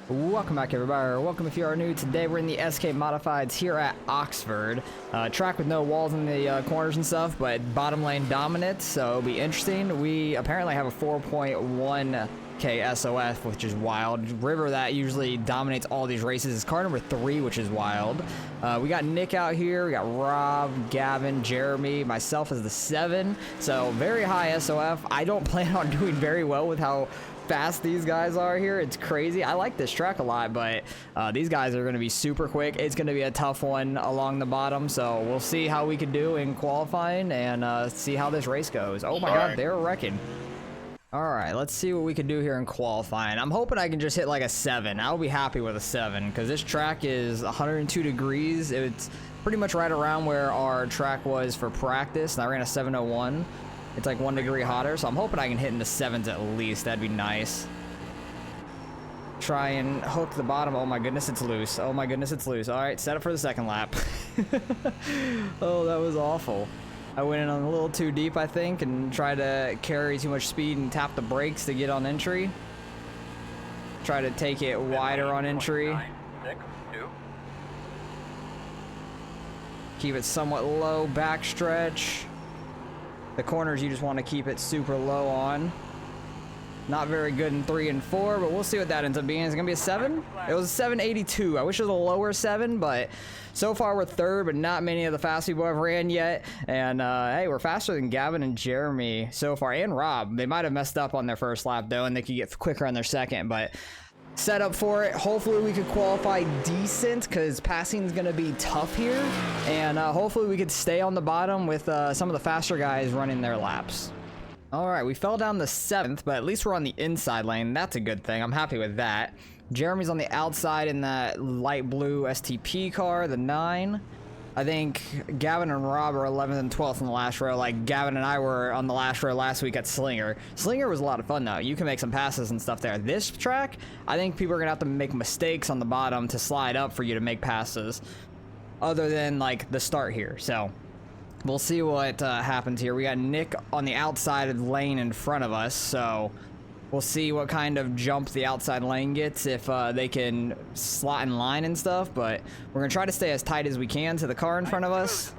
Welcome back, everybody, or welcome if you are new. Today we're in the SK Modifieds here at Oxford. Track with no walls in the corners and stuff, but bottom lane dominant, so it'll be interesting. We apparently have a 4.1k SOF, which is wild. River that usually dominates all these races is car number 3, which is wild. We got Nick out here, we got Rob, Gavin, Jeremy, myself as the 7, so very high SOF. I don't plan on doing very well with how fast these guys are here. It's crazy. I like this track a lot, but these guys are going to be super quick. It's going to be a tough one along the bottom, so we'll see how we can do in qualifying and see how this race goes. Oh my god, they're wrecking. Alright, let's see what we can do here in qualifying. I'm hoping I can just hit like a 7. I'll be happy with a 7 because this track is 102 degrees. It's pretty much right around where our track was for practice, and I ran a 701. It's like 1 degree hotter, so I'm hoping I can hit into 7s at least. That'd be nice. Try and hook the bottom. Oh my goodness, it's loose. Oh my goodness, it's loose. All right, set up for the second lap. Oh, that was awful. I went in on a little too deep, I think, and tried to carry too much speed and tap the brakes to get on entry. Try to take it wider on entry. Keep it somewhat low backstretch. The corners you just want to keep it super low on. Not very good in 3 and 4, but we'll see what that ends up being. Is it gonna be a 7? It was a 782. I wish it was a lower 7, but so far we're 3rd, but not many of the fast people have ran yet. And hey, we're faster than Gavin and Jeremy so far, and Rob. They might have messed up on their first lap though, and they could get quicker on their second, but set up for it. Hopefully we could qualify decent because passing is going to be tough here, and hopefully we could stay on the bottom with some of the faster guys running their laps. All right, we fell down the 7th, but at least we're on the inside lane. That's a good thing. I'm happy with that. Jeremy's on the outside in that light blue STP car, the 9. I think Gavin and Rob are 11th and 12th in the last row. Like Gavin and I were on the last row last week at Slinger. Slinger was a lot of fun though. You can make some passes and stuff there. This track, I think people are gonna have to make mistakes on the bottom to slide up for you to make passes, other than like the start here. So we'll see what happens here. We got Nick on the outside of the lane in front of us, so we'll see what kind of jump the outside lane gets, if they can slot in line and stuff, but we're going to try to stay as tight as we can to the car in front of us,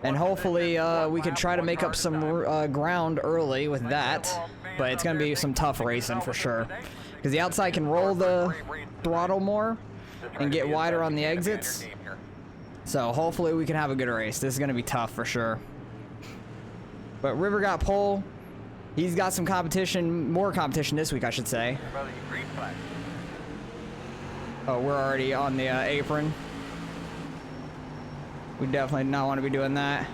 and hopefully we can try to make up some ground early with that, but it's going to be some tough racing for sure, because the outside can roll the throttle more and get wider on the exits, so hopefully we can have a good race. This is going to be tough for sure. But River got pole. He's got some competition, more competition this week, I should say. Oh, we're already on the apron. We definitely do not want to be doing that.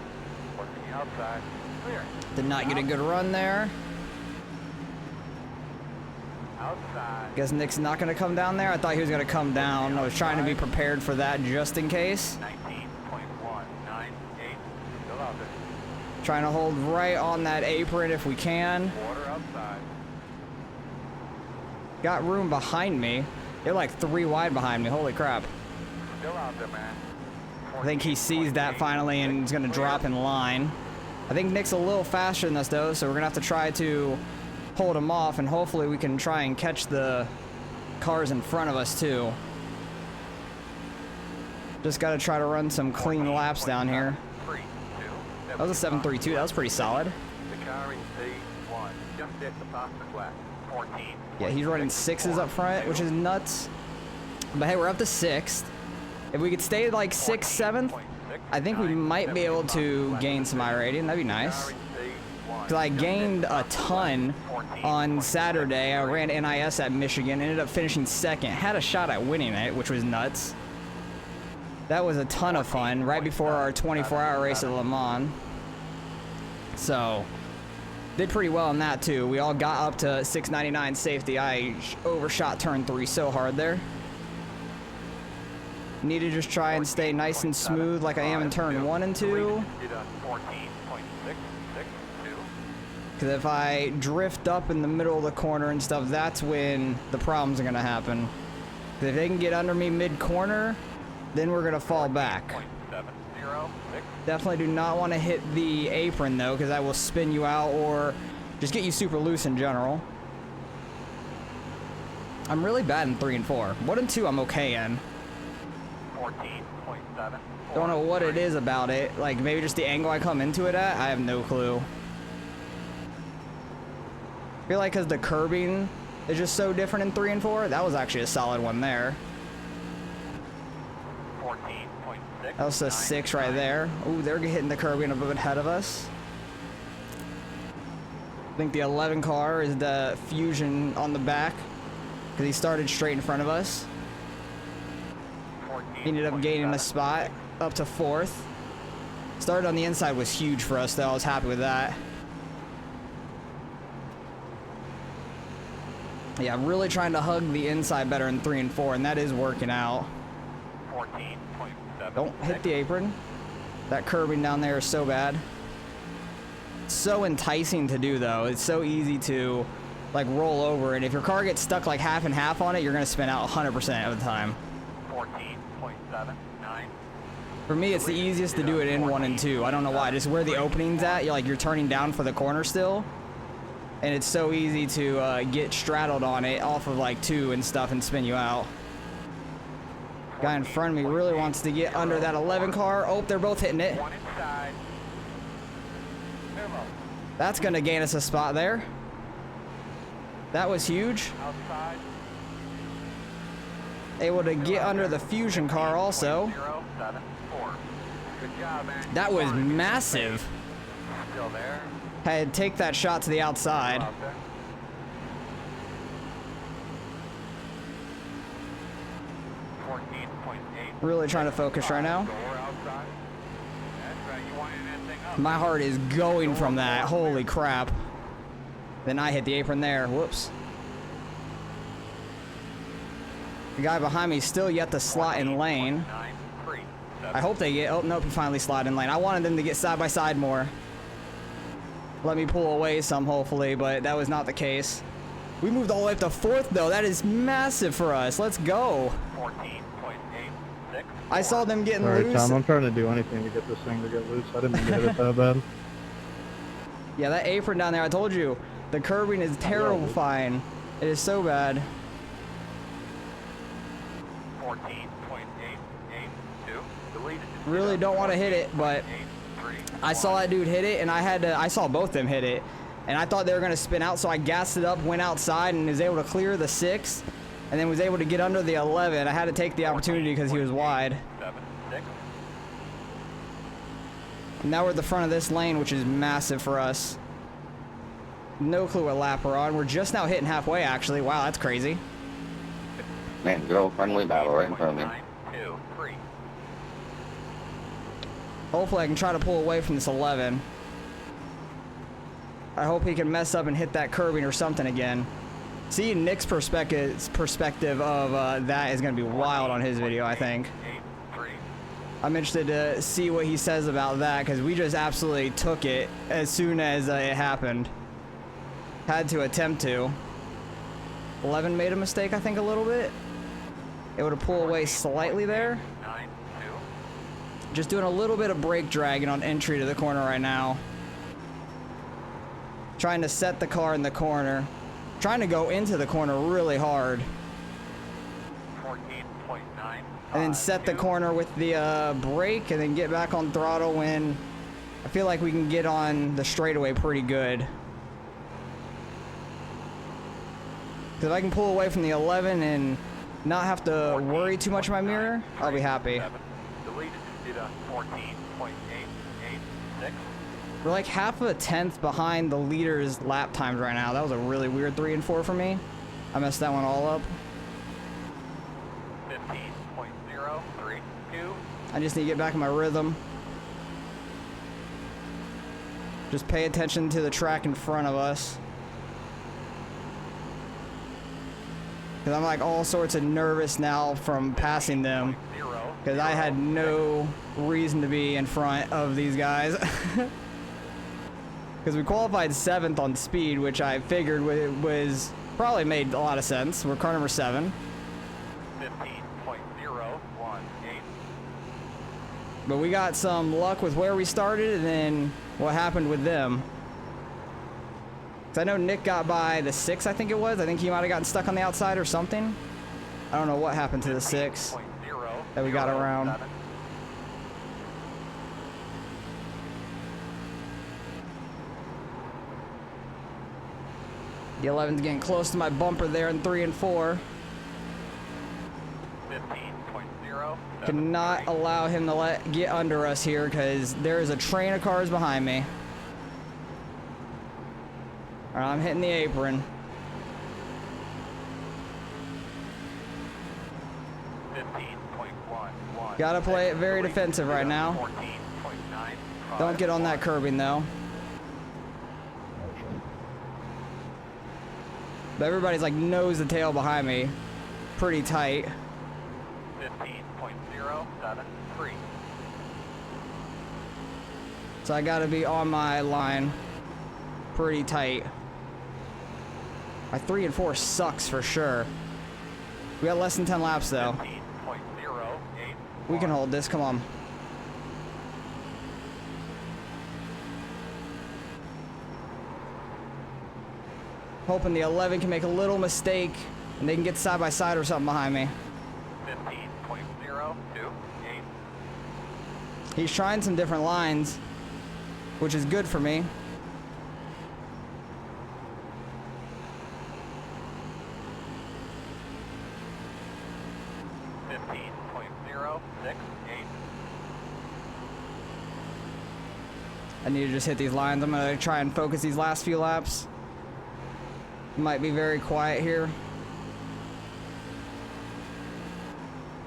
Did not get a good run there. Guess Nick's not going to come down there. I thought he was going to come down. I was trying to be prepared for that just in case. Trying to hold right on that apron if we can. Got room behind me. They're like 3 wide behind me. Holy crap. I think he sees that finally and is going to drop in line. I think Nick's a little faster than us though, so we're going to have to try to hold him off, and hopefully we can try and catch the cars in front of us too. Just got to try to run some clean laps down here. That was a 732. That was pretty solid. Yeah, he's running 6s up front, which is nuts. But hey, we're up to 6th. If we could stay like 6th, 7th, I think we might be able to gain some iRating. That'd be nice. Because I gained a ton on Saturday. I ran NIS at Michigan, ended up finishing 2nd. Had a shot at winning it, which was nuts. That was a ton of fun right before our 24-hour race at Le Mans. So, did pretty well in that too. We all got up to 699 safety. I overshot turn 3 so hard there. Need to just try and stay nice and smooth like I am in turn 1 and 2. Because if I drift up in the middle of the corner and stuff, that's when the problems are going to happen. Because if they can get under me mid-corner, then we're going to fall back. Definitely do not want to hit the apron though, because I will spin you out or just get you super loose in general. I'm really bad in 3 and 4. 1 and 2 I'm okay in. 14.7. Don't know what it is about it. Like maybe just the angle I come into it at. I have no clue. I feel like because the curbing is just so different in 3 and 4. That was actually a solid one there. 14.6. That was a 6 right there. Ooh, they're hitting the curbing a bit ahead of us. I think the 11 car is the Fusion on the back because he started straight in front of us. He ended up gaining a spot up to 4th. Started on the inside was huge for us though. I was happy with that. Yeah, I'm really trying to hug the inside better in 3 and 4, and that is working out. 14.7. Don't hit the apron. That curbing down there is so bad. So enticing to do though. It's so easy to like roll over, and if your car gets stuck like half and half on it, you're gonna spin out 100% of the time. 14.79. For me, it's the easiest to do it in 1 and 2. I don't know why. Just where the opening's at, you're turning down for the corner still, and it's so easy to get straddled on it off of like 2 and stuff and spin you out. Guy in front of me really wants to get under that 11 car. Oh, they're both hitting it. One inside. That's gonna gain us a spot there. That was huge. Outside. Able to get under the Fusion car also. 074. Good job, man. That was massive. Still there. Had to take that shot to the outside. Out there. 14.8. Really trying to focus right now. Door outside. That's right. You winding that thing up. My heart is going from that. Holy crap. Then I hit the apron there. Whoops. The guy behind me still yet to slot in lane. 9.3. I hope they get... Oh, nope, he finally slotted in lane. I wanted them to get side by side more. Let me pull away some, hopefully, but that was not the case. We moved all the way up to 4th, though. That is massive for us. Let's go. 14.86. I saw them getting Sorry, loose. Tom, I'm trying to do anything to get this thing to get loose. I didn't mean to hit it that bad. Yeah, that apron down there, I told you. The curbing is terrifying. It is so bad. 14.882. Deleted. Really don't want to hit it, but I saw that dude hit it, and I saw both them hit it, and I thought they were going to spin out, so I gassed it up, went outside, and was able to clear the 6, and then was able to get under the 11. I had to take the opportunity because he was wide. 76. And now we're at the front of this lane, which is massive for us. No clue what lap we're on. We're just now hitting halfway, actually. Wow, that's crazy. Man, girl, friendly battle right in front of me. 923. Hopefully I can try to pull away from this 11. I hope he can mess up and hit that curbing or something again. See, Nick's perspective of that is going to be wild on his video, I think. 83. I'm interested to see what he says about that, because we just absolutely took it as soon as it happened. Had to attempt to. 11 made a mistake, I think, a little bit. Able to pull away slightly there. 92. Just doing a little bit of brake dragging on entry to the corner right now. Trying to set the car in the corner. Trying to go into the corner really hard. 14.9. And then set the corner with the brake and then get back on throttle when I feel like we can get on the straightaway pretty good. Because if I can pull away from the 11 and not have to worry too much in my mirror, I'll be happy. Deleted. Did a 14.886. We're like half of a tenth behind the leader's lap times right now. That was a really weird 3 and 4 for me. I messed that one all up. 15.032. I just need to get back in my rhythm. Just pay attention to the track in front of us. Because I'm like all sorts of nervous now from passing them. Because I had no reason to be in front of these guys. Because we qualified 7th on speed, which I figured was probably made a lot of sense. We're car number 7. 15.018. But we got some luck with where we started and then what happened with them. 'Cause I know Nick got by the 6, I think it was. I think he might have gotten stuck on the outside or something. I don't know what happened to the 6 that we got around. The 11's getting close to my bumper there in 3 and 4. 15.0. Cannot allow him to get under us here because there is a train of cars behind me. All right, I'm hitting the apron. 15.11. Gotta play it very defensive right now. 14.9. Don't get on that curbing though. But everybody's like nose to tail behind me. Pretty tight. 15.073. So I gotta be on my line. Pretty tight. My 3 and 4 sucks for sure. We got less than 10 laps though. 15.08. We can hold this, come on. Hoping the 11 can make a little mistake and they can get side by side or something behind me. 15.028. He's trying some different lines, which is good for me. I need to just hit these lines. I'm gonna try and focus these last few laps. Might be very quiet here.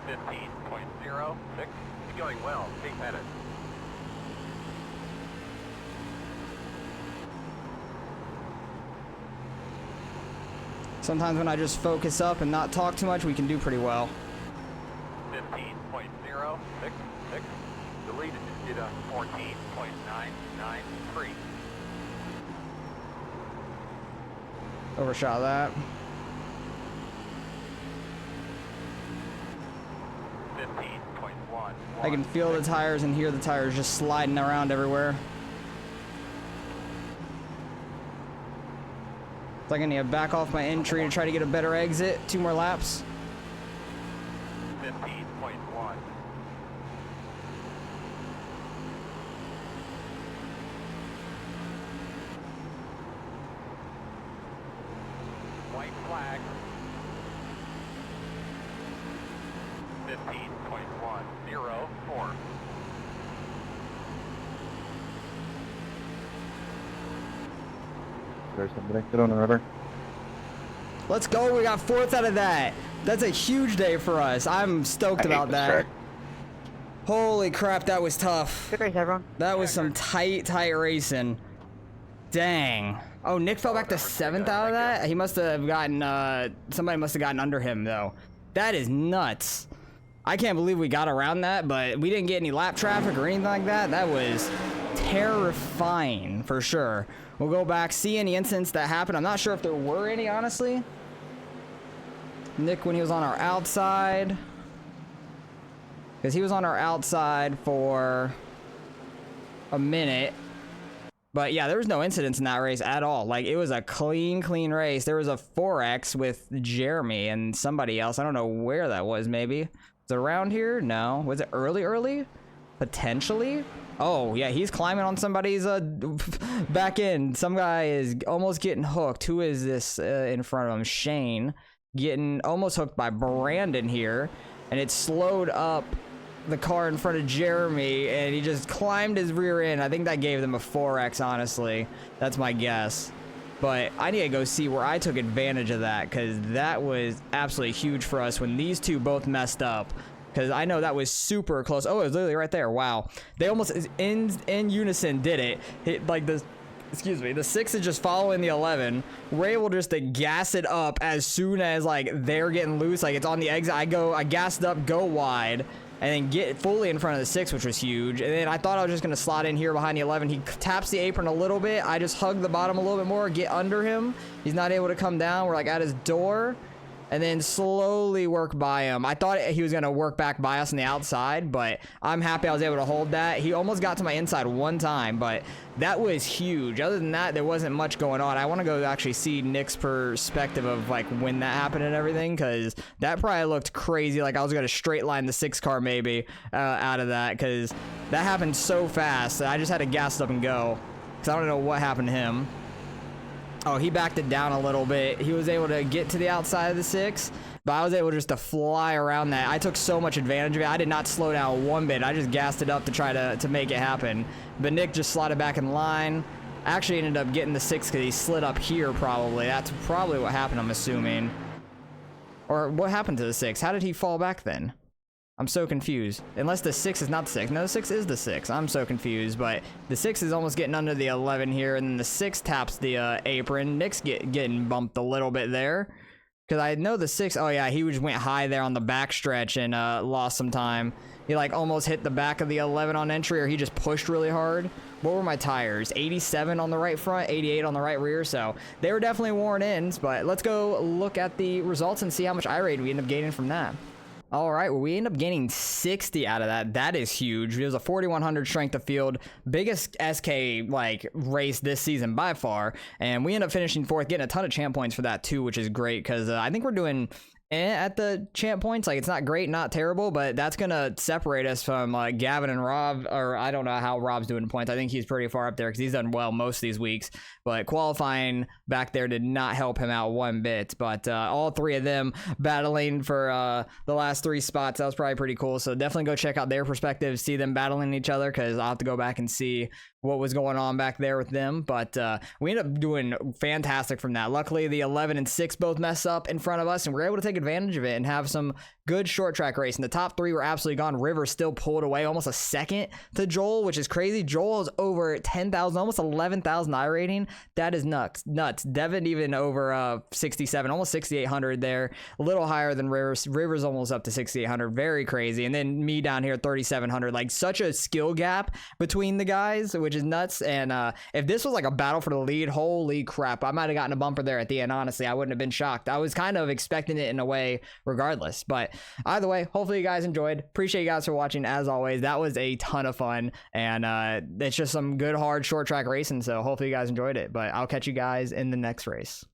15.06. Going well. Big minute. Sometimes when I just focus up and not talk too much, we can do pretty well. 15.066. Deleted it to 14.993. Overshot that. 15.1. I can feel the tires and hear the tires just sliding around everywhere. It's like I need to back off my entry to try to get a better exit. 2 more laps. 15.1. White flag. 15.104. There's somebody. Get on the river. Let's go. We got 4th out of that. That's a huge day for us. I'm stoked about that. Holy crap, that was tough. Good race, everyone. That was some tight racing. Dang. Oh, Nick fell back to 7th out of that? He must have gotten, somebody must have gotten under him, though. That is nuts. I can't believe we got around that, but we didn't get any lap traffic or anything like that. That was terrifying, for sure. We'll go back, see any incidents that happened. I'm not sure if there were any, honestly. Nick, when he was on our outside. Because he was on our outside for a minute. But yeah, there was no incidents in that race at all. Like, it was a clean race. There was a 4X with Jeremy and somebody else. I don't know where that was, maybe. Was it around here? No. Was it early? Potentially? Oh, yeah, he's climbing on somebody's back end. Some guy is almost getting hooked. Who is this in front of him? Shane. Getting almost hooked by Brandon here. And it slowed up the car in front of Jeremy, and he just climbed his rear end. I think that gave them a 4X, honestly. That's my guess. But I need to go see where I took advantage of that, because that was absolutely huge for us when these two both messed up. Because I know that was super close. Oh, it was literally right there. Wow. They almost in unison did it. Like the 6 is just following the 11. We're able just to gas it up as soon as like they're getting loose. Like it's on the exit. I gassed up, go wide, and then get fully in front of the 6, which was huge. And then I thought I was just gonna slot in here behind the 11. He taps the apron a little bit. I just hug the bottom a little bit more, get under him. He's not able to come down. We're like at his door. and then slowly work by him. I thought he was gonna work back by us on the outside, but I'm happy I was able to hold that. He almost got to my inside one time, but that was huge. Other than that, there wasn't much going on. I want to go actually see Nick's perspective of like when that happened and everything, because that probably looked crazy. Like I was gonna straight line the 6 car maybe out of that, because that happened so fast that I just had to gas it up and go, because I don't know what happened to him. Oh, he backed it down a little bit. He was able to get to the outside of the 6, but I was able just to fly around that. I took so much advantage of it. I did not slow down one bit. I just gassed it up to try to make it happen. But Nick just slotted back in line. I actually ended up getting the 6 because he slid up here probably. That's probably what happened, I'm assuming. Or what happened to the 6? How did he fall back then? I'm so confused. Unless the 6 is not the 6. No, the 6 is the 6. I'm so confused, but the 6 is almost getting under the 11 here, and then the 6 taps the apron. Nick's getting bumped a little bit there, because I know the 6, oh yeah, he just went high there on the back stretch and lost some time. He like almost hit the back of the 11 on entry, or he just pushed really hard. What were my tires? 87 on the right front, 88 on the right rear, so they were definitely worn in. But let's go look at the results and see how much iRate we end up gaining from that. All right, well, we end up gaining 60 out of that. That is huge. It was a 4,100 strength of field, biggest SK like race this season by far, and we end up finishing 4th, getting a ton of champ points for that too, which is great, because I think we're doing at the champ points. Like, it's not great, not terrible, but that's gonna separate us from Gavin and Rob, or I don't know how Rob's doing points. I think he's pretty far up there because he's done well most of these weeks, but qualifying back there did not help him out one bit. But all 3 of them battling for the last 3 spots, that was probably pretty cool. So definitely go check out their perspectives, see them battling each other, because I'll have to go back and see what was going on back there with them. But we ended up doing fantastic from that. Luckily, the 11 and 6 both mess up in front of us, and we're able to take advantage of it and have some good short track racing. The top 3 were absolutely gone. River still pulled away almost a second to Joel, which is crazy. Joel is over 10,000, almost 11,000 iRating. That is nuts. Devin even over 67, almost 6,800 there. A little higher than Rivers. Rivers almost up to 6,800. Very crazy. And then me down here, 3,700. Like, such a skill gap between the guys, which is nuts. And if this was like a battle for the lead, holy crap, I might have gotten a bumper there at the end. Honestly, I wouldn't have been shocked. I was kind of expecting it in a way regardless. But either way, hopefully you guys enjoyed. Appreciate you guys for watching. As always, that was a ton of fun, and it's just some good hard short track racing, so hopefully you guys enjoyed it. But I'll catch you guys in the next race.